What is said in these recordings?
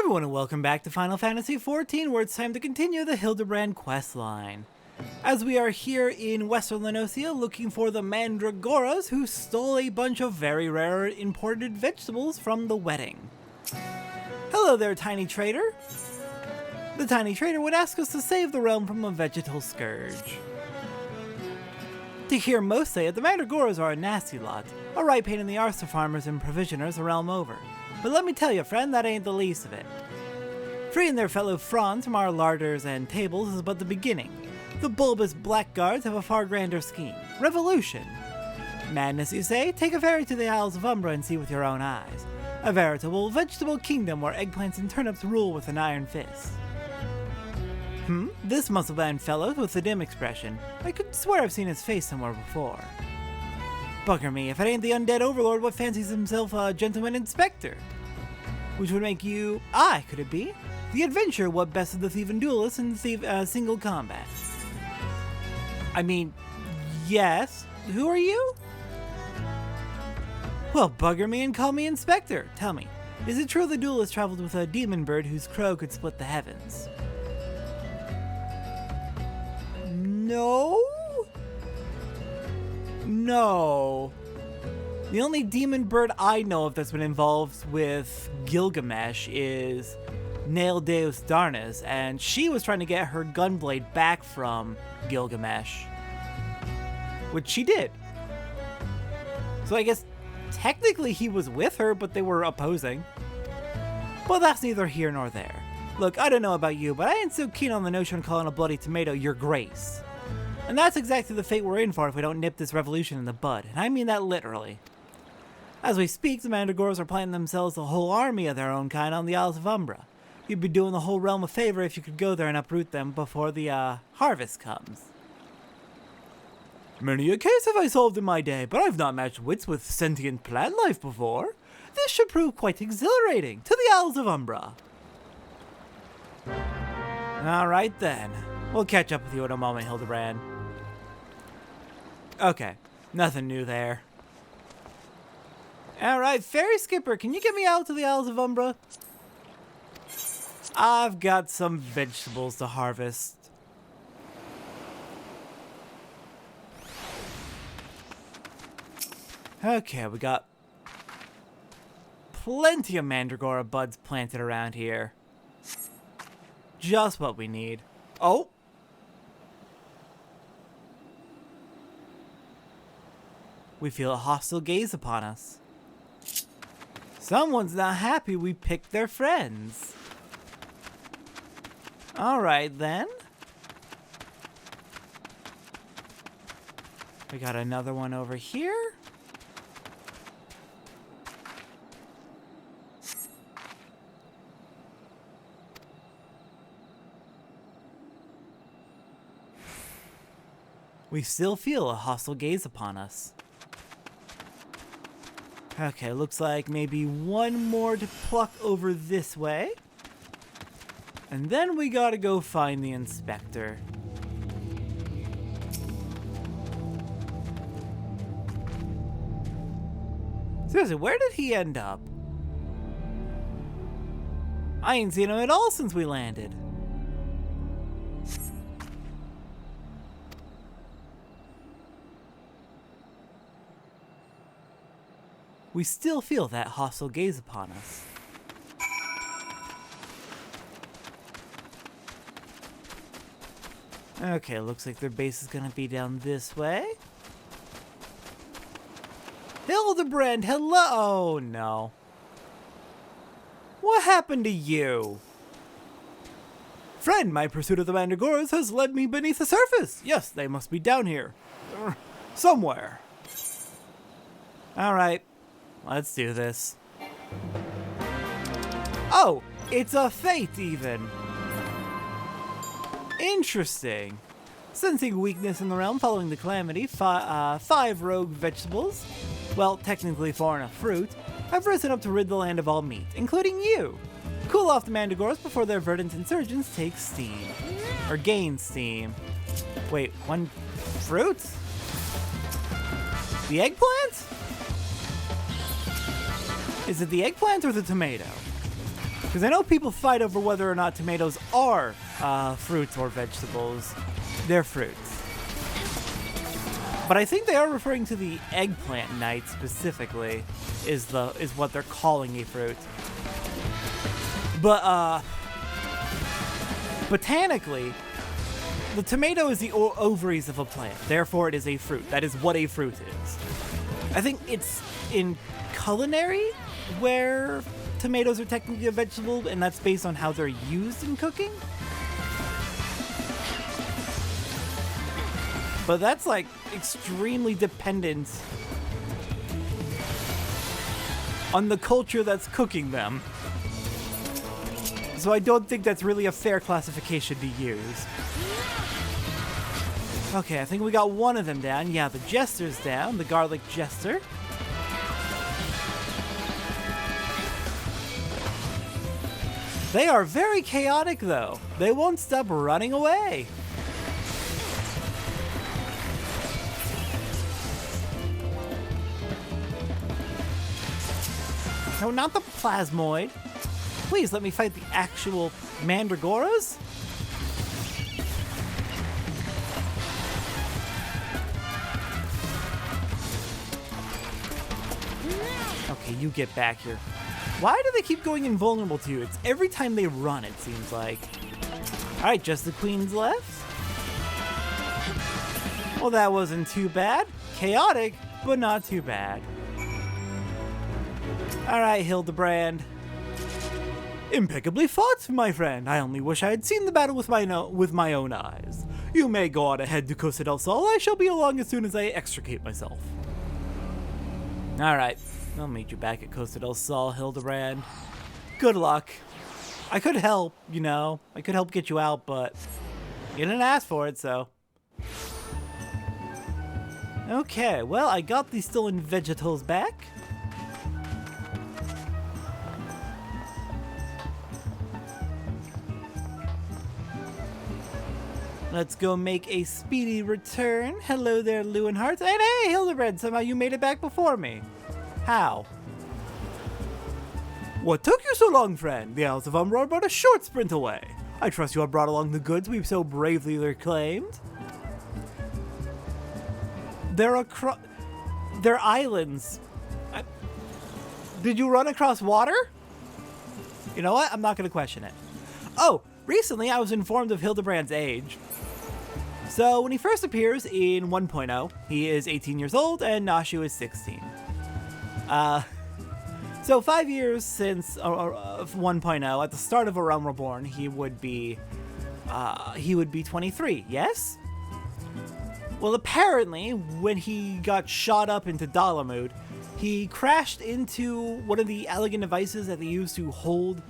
everyone, and welcome back to Final Fantasy XIV, where it's time to continue the Hildibrand questline. As we are here in Western Lenosia looking for the Mandragoras, who stole a bunch of very rare imported vegetables from the wedding. Hello there, Tiny Trader. The Tiny Trader would ask us to save the realm from a vegetal scourge. To hear most say it, the Mandragoras are a nasty lot, a right pain in the arse to farmers and provisioners the realm over. But let me tell you, friend, that ain't the least of it. Freeing their fellow fronds from our larders and tables is but the beginning. The bulbous blackguards have a far grander scheme. Revolution. Madness, you say? Take a ferry to the Isles of Umbra and see with your own eyes. A veritable vegetable kingdom where eggplants and turnips rule with an iron fist. This muscle-bound fellow with the dim expression. I could swear I've seen his face somewhere before. Bugger me, if it ain't the undead overlord what fancies himself a gentleman inspector. Which would make you, could it be? The adventurer what bested the thief and duelist in single combat. I mean, yes. Who are you? Well, bugger me and call me inspector. Tell me, is it true the duelist traveled with a demon bird whose crow could split the heavens? No? No. The only demon bird I know of that's been involved with Gilgamesh is Nail Deus Darnus, and she was trying to get her gunblade back from Gilgamesh. Which she did. So I guess technically he was with her, but they were opposing. Well, that's neither here nor there. Look, I don't know about you, but I ain't so keen on the notion of calling a bloody tomato your grace. And that's exactly the fate we're in for if we don't nip this revolution in the bud, and I mean that literally. As we speak, the Mandragoras are planting themselves a whole army of their own kind on the Isles of Umbra. You'd be doing the whole realm a favor if you could go there and uproot them before the, harvest comes. Many a case have I solved in my day, but I've not matched wits with sentient plant life before. This should prove quite exhilarating. To the Isles of Umbra. Alright then. We'll catch up with you in a moment, Hildibrand. Okay, nothing new there. Alright, Ferry Skipper, can you get me out to the Isles of Umbra? I've got some vegetables to harvest. Okay, we got plenty of Mandragora buds planted around here. Just what we need. Oh! We feel a hostile gaze upon us. Someone's not happy we picked their friends. Alright then. We got another one over here. We still feel a hostile gaze upon us. Okay, looks like maybe one more to pluck over this way. And then we gotta go find the inspector. Seriously, where did he end up? I ain't seen him at all since we landed. We still feel that hostile gaze upon us. Okay, looks like their base is gonna be down this way. Hildibrand, hello! Oh no. What happened to you? Friend, my pursuit of the Mandragoras has led me beneath the surface. Yes, they must be down here. Somewhere. Alright. Let's do this. Oh, it's a fate even. Interesting. Sensing weakness in the realm following the calamity, 5 rogue vegetables, well, technically 4 and a fruit, have risen up to rid the land of all meat, including you. Cool off the Mandragoras before their verdant insurgents take steam. Or gain steam. Wait, one fruit? The eggplant? Is it the eggplant or the tomato? Because I know people fight over whether or not tomatoes are fruits or vegetables. They're fruits. But I think they are referring to the eggplant knight specifically, is what they're calling a fruit. But botanically, the tomato is the ovaries of a plant. Therefore, it is a fruit. That is what a fruit is. I think it's in culinary where tomatoes are technically a vegetable, and that's based on how they're used in cooking. But that's like extremely dependent on the culture that's cooking them. So I don't think that's really a fair classification to use. Okay, I think we got one of them down. Yeah, the jester's down, the garlic jester. They are very chaotic though. They won't stop running away. No, not the plasmoid. Please let me fight the actual Mandragoras. Okay, you get back here. Why do they keep going invulnerable to you? It's every time they run, it seems like. Alright, just the queens left. Well, that wasn't too bad. Chaotic, but not too bad. Alright, Hildibrand. Impeccably fought, my friend. I only wish I had seen the battle with my own eyes. You may go on ahead to Costa del Sol. I shall be along as soon as I extricate myself. Alright, I'll meet you back at Costa del Sol, Hildibrand. Good luck. I could help, you know. I could help get you out, but you didn't ask for it, so. Okay, well, I got the stolen vegetables back. Let's go make a speedy return. Hello there, Leeuwenhart. And hey, Hildibrand, somehow you made it back before me. How? What took you so long, friend? The Isles of Umbra are but a short sprint away. I trust you have brought along the goods we've so bravely reclaimed. They're islands. Did you run across water? You know what? I'm not going to question it. Oh, recently I was informed of Hildibrand's age. So when he first appears in 1.0, he is 18 years old and Nashu is 16. So 5 years since 1.0, at the start of A Realm Reborn, he would be 23, yes? Well, apparently, when he got shot up into Dalamud, he crashed into one of the elegant devices that they use to hold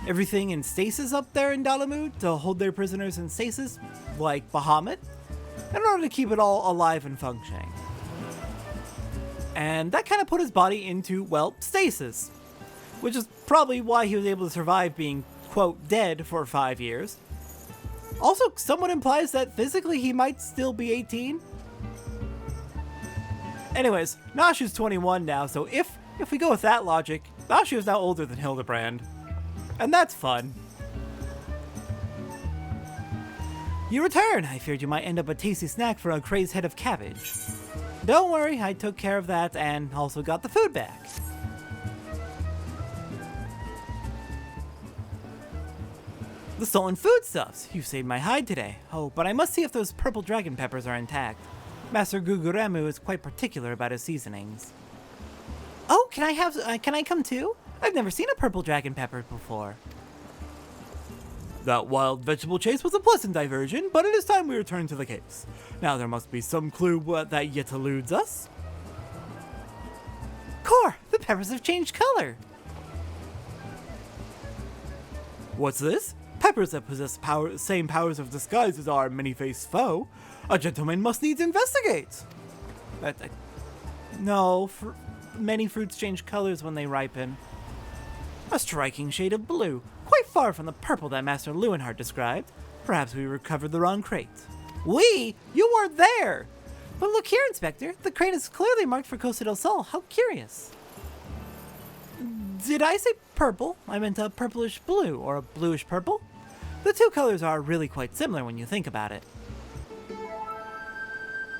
everything in stasis up there in Dalamud, to hold their prisoners in stasis, like Bahamut, in order to keep it all alive and functioning. And that kind of put his body into, well, stasis, which is probably why he was able to survive being, quote, dead for 5 years. Also, somewhat implies that physically he might still be 18. Anyways, Nashu's 21 now, so if we go with that logic, Nashu is now older than Hildibrand. And that's fun. You return! I feared you might end up a tasty snack for a crazed head of cabbage. Don't worry, I took care of that and also got the food back. The stolen foodstuffs! You saved my hide today. Oh, but I must see if those purple dragon peppers are intact. Master Guguremu is quite particular about his seasonings. Oh, can I come too? I've never seen a purple dragon pepper before. That wild vegetable chase was a pleasant diversion, but it is time we return to the case. Now there must be some clue that yet eludes us. Core, the peppers have changed color. What's this? Peppers that possess same powers of disguise as our many-faced foe. A gentleman must needs investigate. No, many fruits change colors when they ripen. A striking shade of blue, quite far from the purple that Master Leeuwenhart described. Perhaps we recovered the wrong crate. We? You weren't there! But look here, Inspector. The crate is clearly marked for Costa del Sol. How curious. Did I say purple? I meant a purplish blue or a bluish purple. The two colors are really quite similar when you think about it.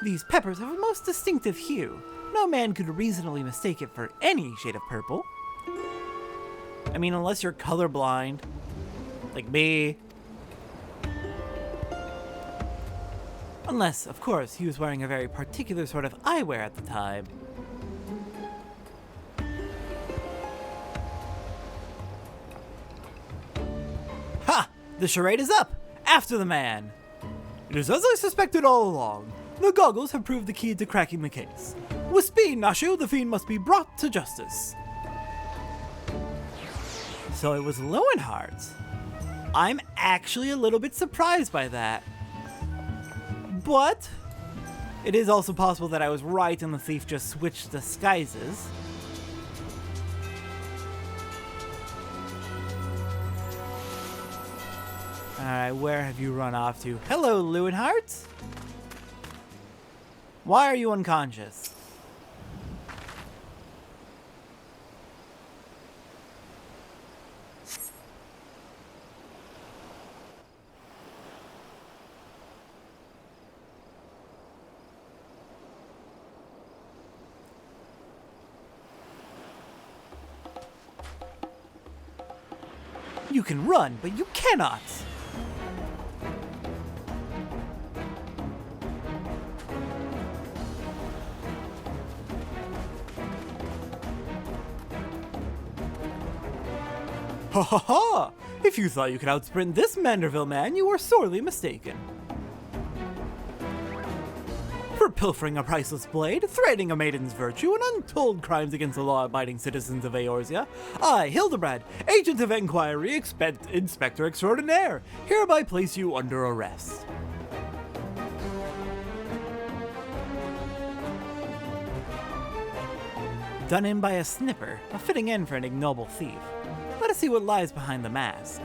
These peppers have a most distinctive hue. No man could reasonably mistake it for any shade of purple. I mean, unless you're colorblind, like me. Unless, of course, he was wearing a very particular sort of eyewear at the time. Ha! The charade is up! After the man! It is as I suspected all along. The goggles have proved the key to cracking the case. With speed, Nashu, the fiend must be brought to justice. So it was Lowenhart. I'm actually a little bit surprised by that. But it is also possible that I was right and the thief just switched disguises. Alright, where have you run off to? Hello, Lowenhart. Why are you unconscious? You can run, but you cannot! Ha ha ha! If you thought you could outsprint this Manderville man, you were sorely mistaken. For pilfering a priceless blade, threatening a maiden's virtue, and untold crimes against the law-abiding citizens of Eorzea, I, Hildibrand, Agent of Enquiry, Inspector Extraordinaire, hereby place you under arrest. Done in by a snipper, a fitting end for an ignoble thief. Let us see what lies behind the mask.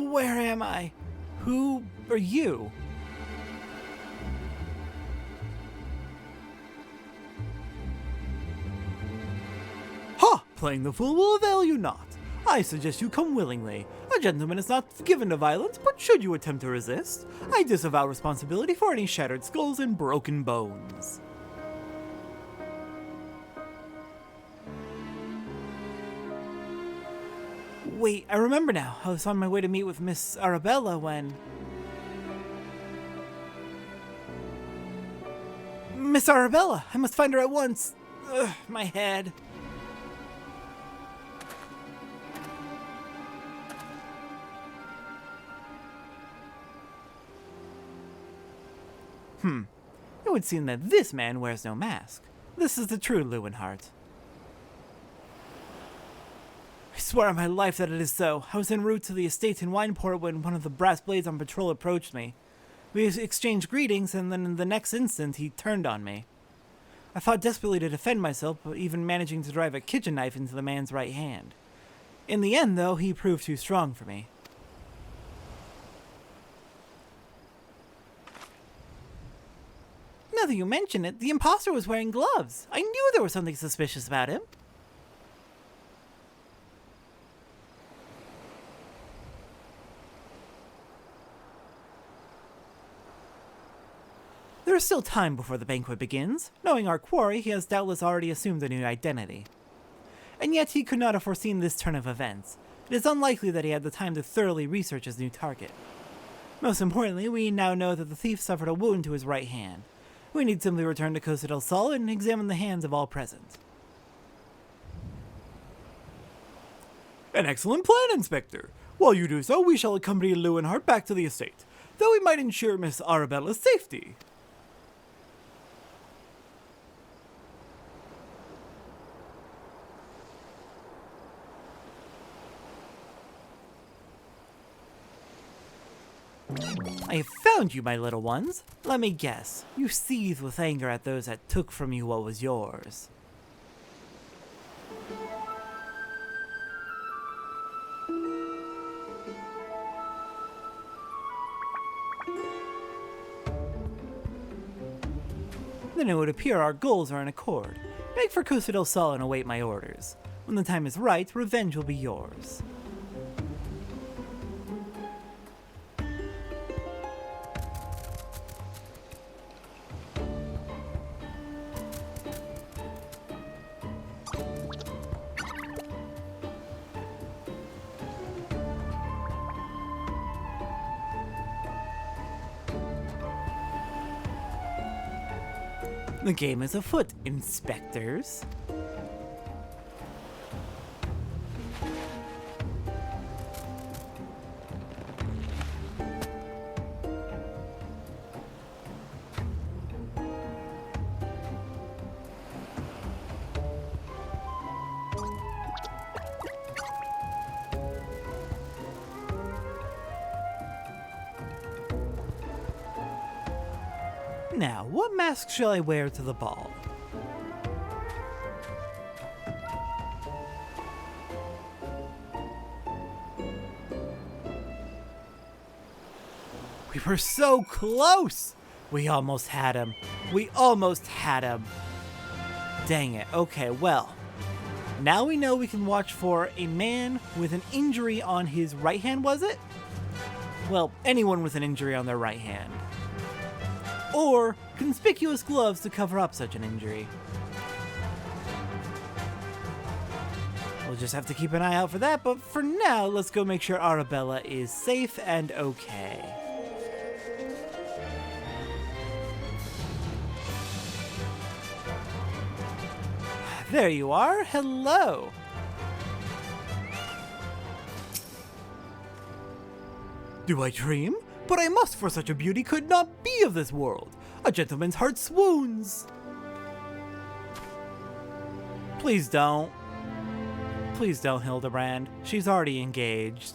Where am I? Who are you? Ha! Playing the fool will avail you not. I suggest you come willingly. A gentleman is not given to violence, but should you attempt to resist, I disavow responsibility for any shattered skulls and broken bones. Wait, I remember now. I was on my way to meet with Miss Arabella when... Miss Arabella! I must find her at once! Ugh, my head. It would seem that this man wears no mask. This is the true Lowenhart. I swear on my life that it is so. I was en route to the estate in Wineport when one of the brass blades on patrol approached me. We exchanged greetings, and then in the next instant, he turned on me. I fought desperately to defend myself, but even managing to drive a kitchen knife into the man's right hand. In the end, though, he proved too strong for me. Now that you mention it, the imposter was wearing gloves. I knew there was something suspicious about him. There is still time before the banquet begins. Knowing our quarry, he has doubtless already assumed a new identity. And yet he could not have foreseen this turn of events. It is unlikely that he had the time to thoroughly research his new target. Most importantly, we now know that the thief suffered a wound to his right hand. We need simply return to Costa del Sol and examine the hands of all present. An excellent plan, Inspector. While you do so, we shall accompany Lowenhart back to the estate, though we might ensure Miss Arabella's safety. I have found you, my little ones. Let me guess, you seethe with anger at those that took from you what was yours. Then it would appear our goals are in accord. Beg for Costa del Sol and await my orders. When the time is right, revenge will be yours. The game is afoot, inspectors. Now, what mask shall I wear to the ball? We were so close! We almost had him. We almost had him. Dang it. Okay, well. Now we know we can watch for a man with an injury on his right hand, was it? Well, anyone with an injury on their right hand. Or conspicuous gloves to cover up such an injury. We'll just have to keep an eye out for that, but for now, let's go make sure Arabella is safe and okay. There you are. Hello. Do I dream? But I must, for such a beauty could not be of this world. A gentleman's heart swoons. Please don't. Please don't, Hildibrand. She's already engaged.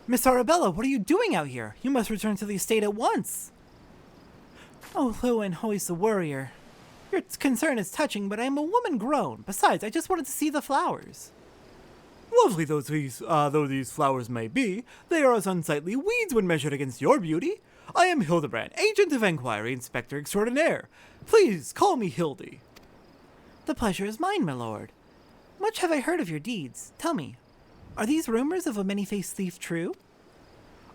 Miss Arabella, what are you doing out here? You must return to the estate at once. Oh, Lewin, Hoyce the Warrior. Your concern is touching, but I am a woman grown. Besides, I just wanted to see the flowers. Lovely though these flowers may be, they are as unsightly weeds when measured against your beauty. I am Hildibrand, Agent of Enquiry, Inspector Extraordinaire. Please call me Hildy. The pleasure is mine, my lord. Much have I heard of your deeds. Tell me, are these rumors of a many-faced thief true?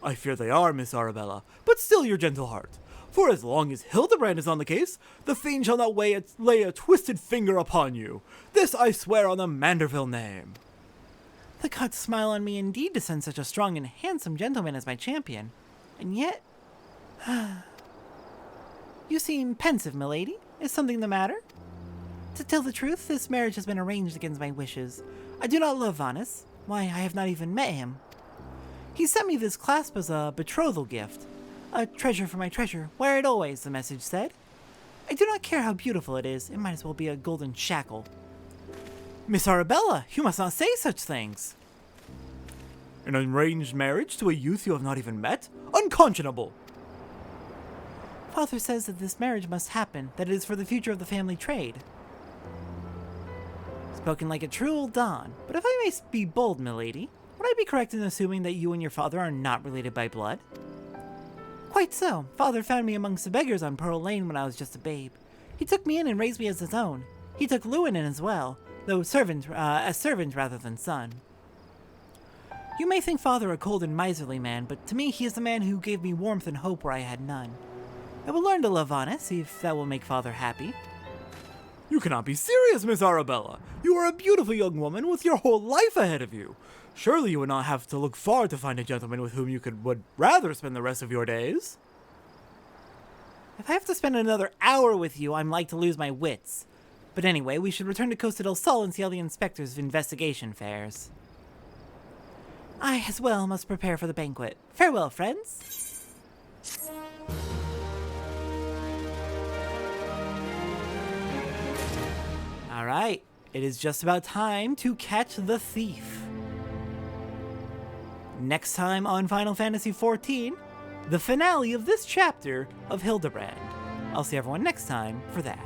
I fear they are, Miss Arabella, but still your gentle heart. For as long as Hildibrand is on the case, the fiend shall not lay a twisted finger upon you. This I swear on the Manderville name. The gods smile on me indeed to send such a strong and handsome gentleman as my champion. And yet... You seem pensive, milady. Is something the matter? To tell the truth, this marriage has been arranged against my wishes. I do not love Vanis. Why, I have not even met him. He sent me this clasp as a betrothal gift. A treasure for my treasure. Wear it always, the message said. I do not care how beautiful it is. It might as well be a golden shackle. Miss Arabella, you must not say such things. An arranged marriage to a youth you have not even met? Unconscionable! Father says that this marriage must happen, that it is for the future of the family trade. Spoken like a true old Don, but if I may be bold, milady, would I be correct in assuming that you and your father are not related by blood? Quite so. Father found me amongst the beggars on Pearl Lane when I was just a babe. He took me in and raised me as his own. He took Lewin in as well, though as servant rather than son. You may think Father a cold and miserly man, but to me he is the man who gave me warmth and hope where I had none. I will learn to love Anna, see if that will make Father happy. You cannot be serious, Miss Arabella. You are a beautiful young woman with your whole life ahead of you. Surely you would not have to look far to find a gentleman with whom you would rather spend the rest of your days. If I have to spend another hour with you, I'm like to lose my wits. But anyway, we should return to Costa del Sol and see how the inspector's investigation fares. I, as well, must prepare for the banquet. Farewell, friends. Alright, it is just about time to catch the thief. Next time on Final Fantasy XIV, the finale of this chapter of Hildibrand. I'll see everyone next time for that.